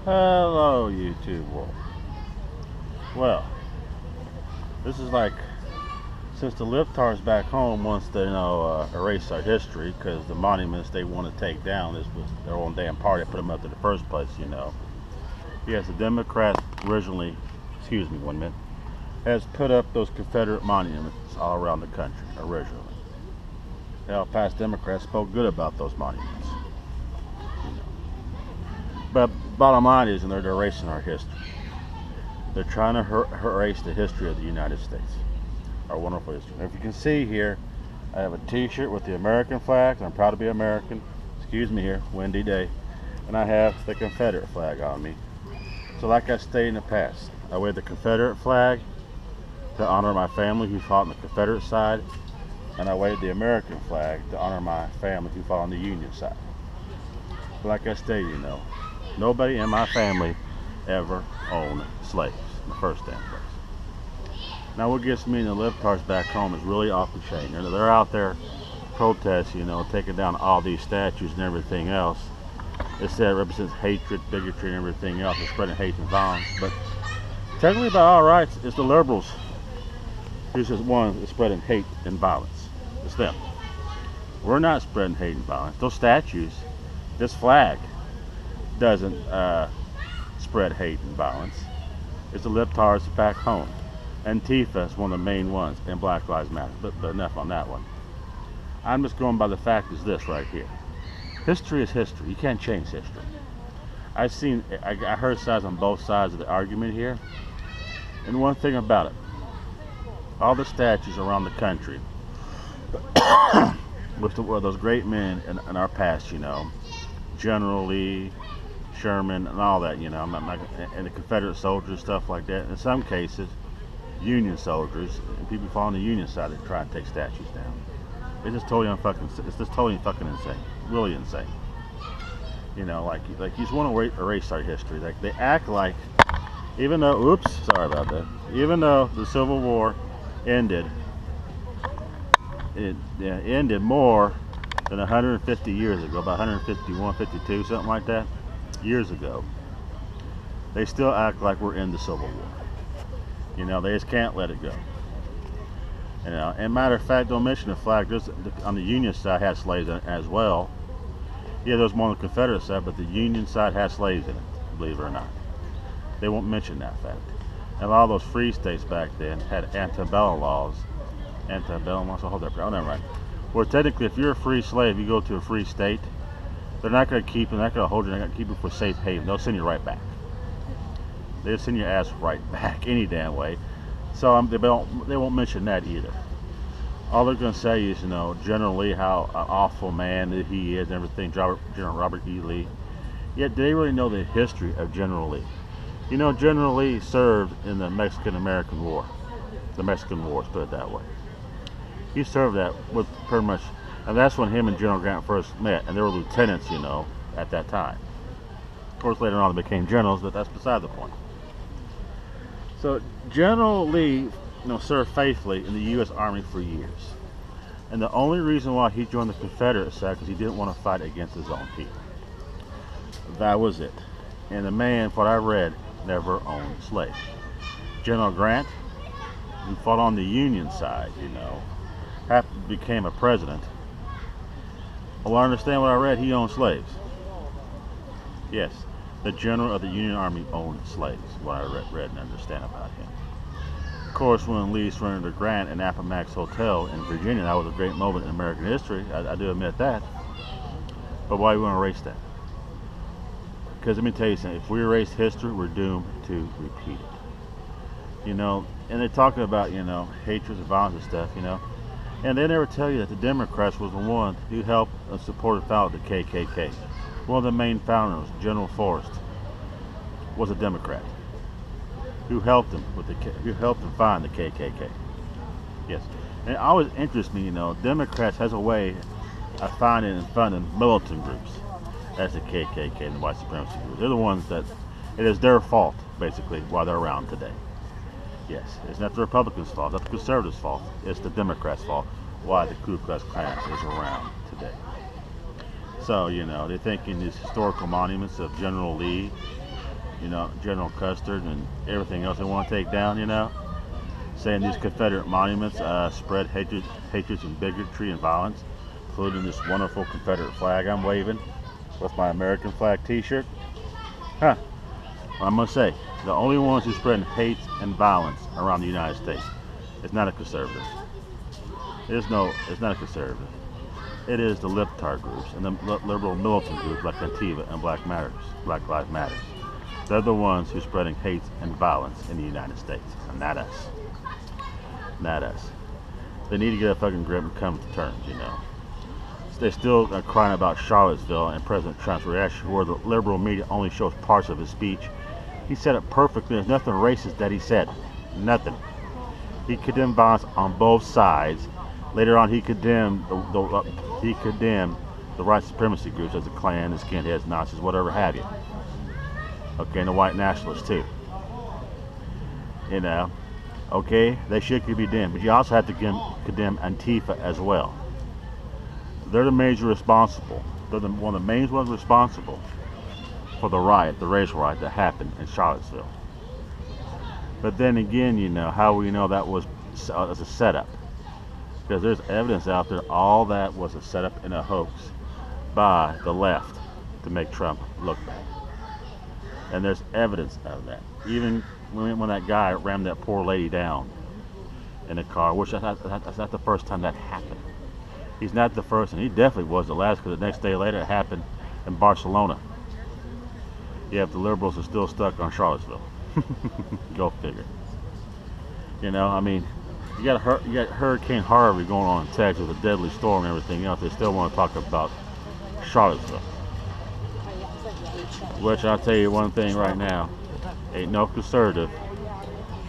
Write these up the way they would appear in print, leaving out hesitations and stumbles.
Hello, YouTube world. Well, this is like since the liftards back home wants to, erase our history because the monuments they want to take down, this was their own damn party that put them up in the first place. Yes, the Democrats originally, excuse me, 1 minute, has put up those Confederate monuments all around the country originally. Now, past Democrats spoke good about those monuments. But bottom line is, they're erasing our history. They're trying to erase the history of the United States, our wonderful history. If you can see here, I have a T-shirt with the American flag. I'm proud to be American. Excuse me here, windy day. And I have the Confederate flag on me. So like I stated in the past, I wear the Confederate flag to honor my family who fought on the Confederate side, and I wave the American flag to honor my family who fought on the Union side. But like I stated, nobody in my family ever owned slaves in the first damn place. Now what gets me and the liftards back home is really off the chain. They're out there protesting, taking down all these statues and everything else. They say it represents hatred, bigotry, and everything else. They're spreading hate and violence. But technically, by all rights, it's the liberals who's just one that's spreading hate and violence. It's them. We're not spreading hate and violence. Those statues, this flag, doesn't spread hate and violence. It's the liptards back home. Antifa is one of the main ones, and Black Lives Matter. But enough on that one. I'm just going by the fact is this right here. History is history. You can't change history. I heard sides on both sides of the argument here. And one thing about it, all the statues around the country, with those great men in our past, General Lee, Sherman, and all that, and the Confederate soldiers, stuff like that. In some cases, Union soldiers and people following the Union side that try and take statues down. It's just totally it's just totally fucking insane, really insane. Like you just want to erase our history. Like they act like, even though, oops, sorry about that. Even though the Civil War ended, it ended more than 150 years ago, about 151, 52, something like that, years ago. They still act like we're in the Civil War. They just can't let it go. And matter of fact, don't mention the flag. There's on the Union side had slaves in it as well. Yeah, there was more on the Confederate side, but the Union side had slaves in it, believe it or not. They won't mention that fact. And a lot of those free states back then had antebellum laws. Antebellum laws, I hold that. Oh, never mind. Where technically, if you're a free slave, you go to a free state, they're not going to keep you, they're not going to hold you, they're not going to keep you for safe haven. They'll send you right back. They'll send your ass right back any damn way. So they won't mention that either. All they're going to say is, General Lee, how an awful man that he is and everything, General Robert E. Lee. Yet, do they really know the history of General Lee? General Lee served in the Mexican-American War. The Mexican Wars, put it that way. He served that with pretty much, and that's when him and General Grant first met, and they were lieutenants, at that time. Of course, later on they became generals, but that's beside the point. So General Lee, served faithfully in the U.S. Army for years. And the only reason why he joined the Confederate side because he didn't want to fight against his own people. That was it. And the man, what I read, never owned slaves. General Grant, who fought on the Union side, became a president. Well, I understand what I read, he owned slaves. Yes, the general of the Union Army owned slaves, what I read and understand about him. Of course, when Lee surrendered to Grant in Appomattox Hotel in Virginia, that was a great moment in American history. I do admit that. But why do we want to erase that? Because let me tell you something, if we erase history, we're doomed to repeat it. And they're talking about, hatred and violence and stuff, and they never tell you that the Democrats was the one who helped and supported founded the KKK. One of the main founders, General Forrest, was a Democrat who helped him find the KKK. Yes, and it always interests me, Democrats has a way of finding and funding militant groups. That's the KKK and the white supremacy groups. They're the ones that it is their fault, basically, why they're around today. Yes, it's not the Republicans' fault, not the conservatives' fault. It's the Democrats' fault why the Ku Klux Klan is around today. So, they're thinking these historical monuments of General Lee you know, General Custer and everything else they want to take down, you know, saying these Confederate monuments spread hatred and bigotry and violence, including this wonderful Confederate flag I'm waving with my American flag t-shirt. Huh. I'm going to say, the only ones who spread hate and violence around the United States is not a conservative. It's not a conservative. It is the libtard groups and the liberal militant groups like Antifa and Black Lives Matter. They're the ones who are spreading hate and violence in the United States, and not us. Not us. They need to get a fucking grip and come to terms, you know. They're still crying about Charlottesville and President Trump's reaction, where the liberal media only shows parts of his speech. He said it perfectly. There's nothing racist that he said. Nothing. He condemned violence on both sides. Later on, he condemned the white supremacy groups as the Klan, the skinheads, Nazis, whatever have you. Okay, and the white nationalists too. You know, okay, they should be condemned, but you also have to condemn Antifa as well. They're the major responsible. They're one of the main ones responsible for the riot, the race riot that happened in Charlottesville. But then again, you know, how we know that was as a setup? Because there's evidence out there all that was a setup and a hoax by the left to make Trump look bad. And there's evidence of that. Even when that guy rammed that poor lady down in a car, which that's not the first time that happened. He's not the first, and he definitely was the last, because the next day later it happened in Barcelona. Yeah, the liberals are still stuck on Charlottesville. Go figure. You know, I mean, you got Hurricane Harvey going on in Texas with a deadly storm and everything else. They still want to talk about Charlottesville. Which I'll tell you one thing right now, ain't no conservative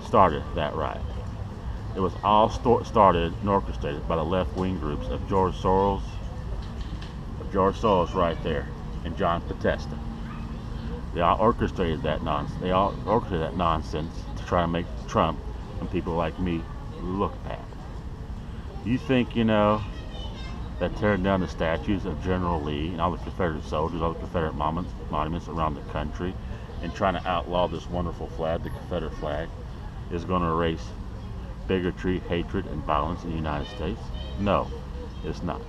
started that riot. It was all started and orchestrated by the left-wing groups of George Soros right there, and John Podesta. They all orchestrated that nonsense. To try to make Trump and people like me look bad. You think, you know, that tearing down the statues of General Lee and all the Confederate soldiers, all the Confederate monuments around the country, and trying to outlaw this wonderful flag, the Confederate flag, is going to erase bigotry, hatred, and violence in the United States? No, it's not.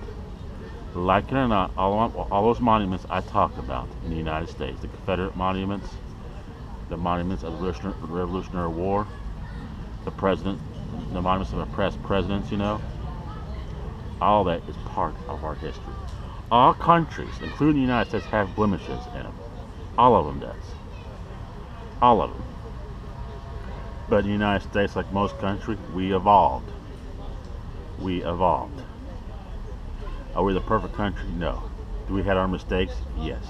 Like it or not, all those monuments I talked about in the United States, the Confederate monuments, the monuments of the Revolutionary War, the monuments of the past presidents, you know, all that is part of our history. All countries, including the United States, have blemishes in them. All of them does. All of them. But in the United States, like most countries, we evolved. We evolved. Are we the perfect country? No. Do we have our mistakes? Yes.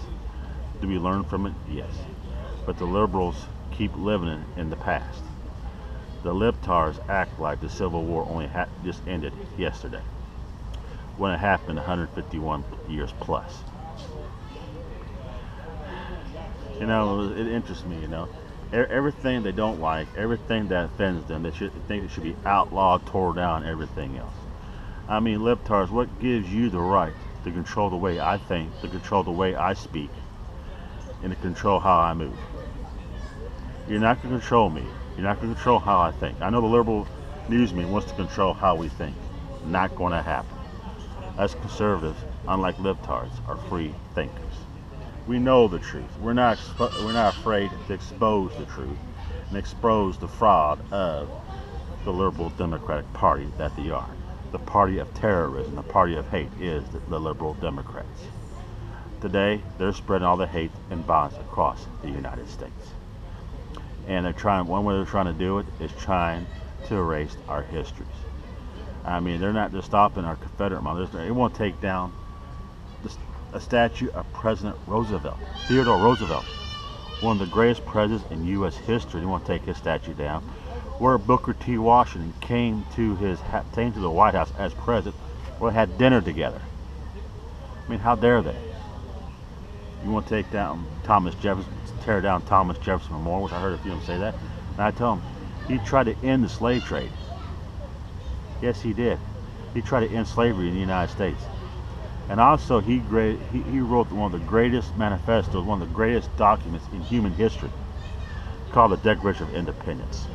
Do we learn from it? Yes. But the liberals keep living in the past. The libtards act like the Civil War only just ended yesterday, when it happened 151 years plus. You know, it interests me, you know. Everything they don't like, everything that offends them, they think it should be outlawed, tore down, everything else. I mean, libtards, what gives you the right to control the way I think, to control the way I speak, and to control how I move? You're not going to control me. You're not going to control how I think. I know the liberal news media wants to control how we think. Not going to happen. Us conservatives, unlike libtards, are free thinkers. We know the truth. We're not afraid to expose the truth and expose the fraud of the liberal Democratic Party that they are. The party of terrorism, the party of hate is the liberal Democrats. Today, they're spreading all the hate and violence across the United States. And one way they're trying to do it is trying to erase our histories. I mean, they're not just stopping our Confederate mothers. They want to take down a statue of President Roosevelt, Theodore Roosevelt, one of the greatest presidents in U.S. history. They want to take his statue down. Where Booker T. Washington came to the White House as president, where they had dinner together. I mean, how dare they? You want to take down tear down Thomas Jefferson Memorial, which I heard a few of them say that. And I tell them, he tried to end the slave trade. Yes, he did. He tried to end slavery in the United States. And also, he wrote one of the greatest manifestos, one of the greatest documents in human history. called the Declaration of Independence.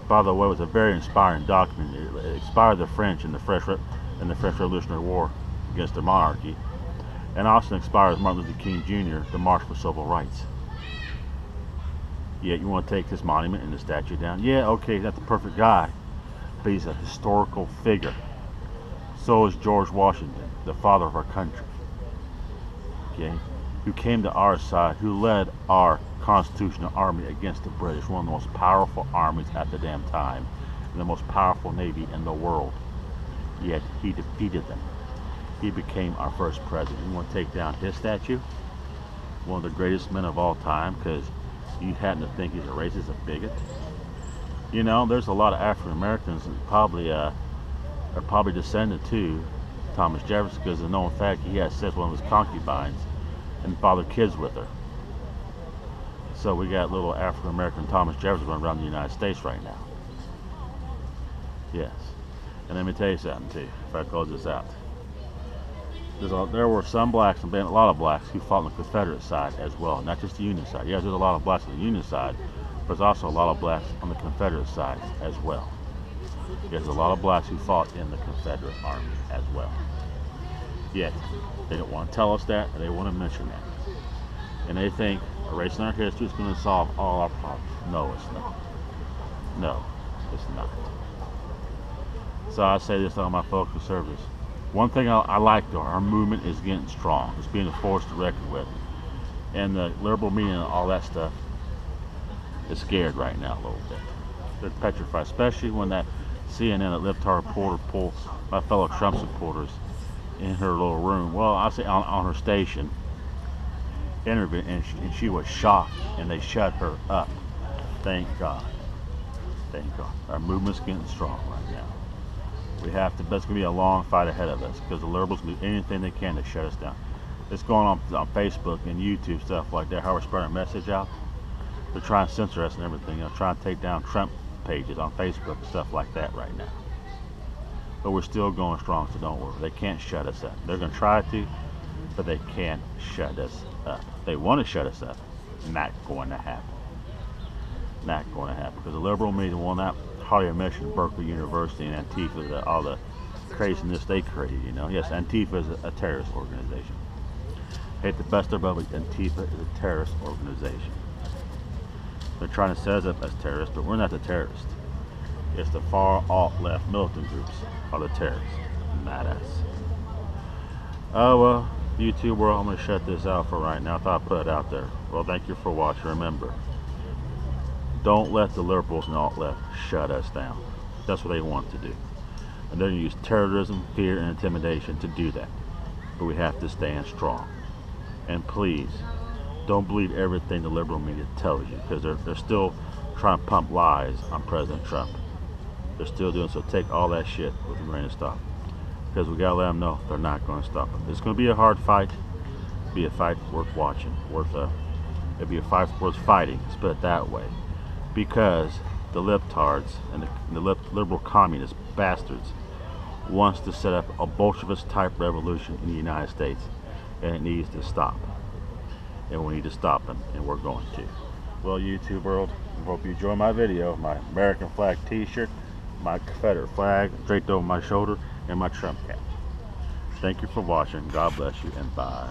By the way, it was a very inspiring document. It inspired the French in the French Revolutionary War against their monarchy, and also inspired Martin Luther King Jr. to march for civil rights. Yet you want to take this monument and the statue down? Yeah, okay, that's the perfect guy, but he's a historical figure. So is George Washington, the father of our country. Okay, who came to our side, who led our Constitutional Army against the British, one of the most powerful armies at the damn time, and the most powerful navy in the world. Yet he defeated them. He became our first president. You want to take down his statue? One of the greatest men of all time, because you happen to think he's a racist, a bigot. You know, there's a lot of African Americans that probably are probably descended to Thomas Jefferson, because the known fact he had sex with one of his concubines and fathered kids with her. So we got little African American Thomas Jefferson running around the United States right now. Yes. And let me tell you something too, if I close this out. There were some blacks, and a lot of blacks, who fought on the Confederate side as well, not just the Union side. Yes, there's a lot of blacks on the Union side, but there's also a lot of blacks on the Confederate side as well. There's a lot of blacks who fought in the Confederate Army as well. Yet, they don't want to tell us that, or they want to mention that. And they think erasing our history is going to solve all our problems. No, it's not. No, it's not. So I say this to all my fellow conservatives. One thing I like, though, our movement is getting strong. It's being a force to reckon with. And the liberal media and all that stuff is scared right now a little bit. They're petrified, especially when that CNN, that libtard reporter, pulled my fellow Trump supporters in her little room. Well, I say on her station, interviewed, and she was shocked, and they shut her up. Thank God. Thank God. Our movement's getting strong right now. We have to, that's going to be a long fight ahead of us, because the liberals do anything they can to shut us down. It's going on Facebook and YouTube, stuff like that, how we're spreading our message out. They're trying to censor us and everything, you know, trying to take down Trump pages on Facebook and stuff like that right now. But we're still going strong, so don't worry. They can't shut us up. They're going to try to, but they can't shut us up. They want to shut us up. Not going to happen. Not going to happen, because the liberal media will not hardly mention Berkeley University and Antifa, all the craziness they created, you know. Yes, Antifa is a terrorist organization. Hate the best of it, Antifa is a terrorist organization. They're trying to set us up as terrorists, but we're not the terrorists. It's the far alt-left militant groups are the terrorists, not us. Oh well, YouTube world, I'm going to shut this out for right now. I thought I'd put it out there. Well, thank you for watching. Remember, don't let the liberals and alt-left shut us down. That's what they want to do. And they're going to use terrorism, fear, and intimidation to do that. But we have to stand strong. And please, don't believe everything the liberal media tells you, because they're still trying to pump lies on President Trump. They're still doing so. Take all that shit with a grain of salt, because we gotta let them know they're not going to stop them. It's going to be a hard fight. It'll be a fight worth watching. It'll be a fight worth fighting. Let's put it that way. Because the libtards and the liberal communist bastards wants to set up a Bolshevist type revolution in the United States, and it needs to stop. And we need to stop them, and we're going to. Well, YouTube world, I hope you enjoy my video. My American flag t-shirt, my Confederate flag draped over my shoulder, and my Trump cap. Thank you for watching. God bless you, and bye.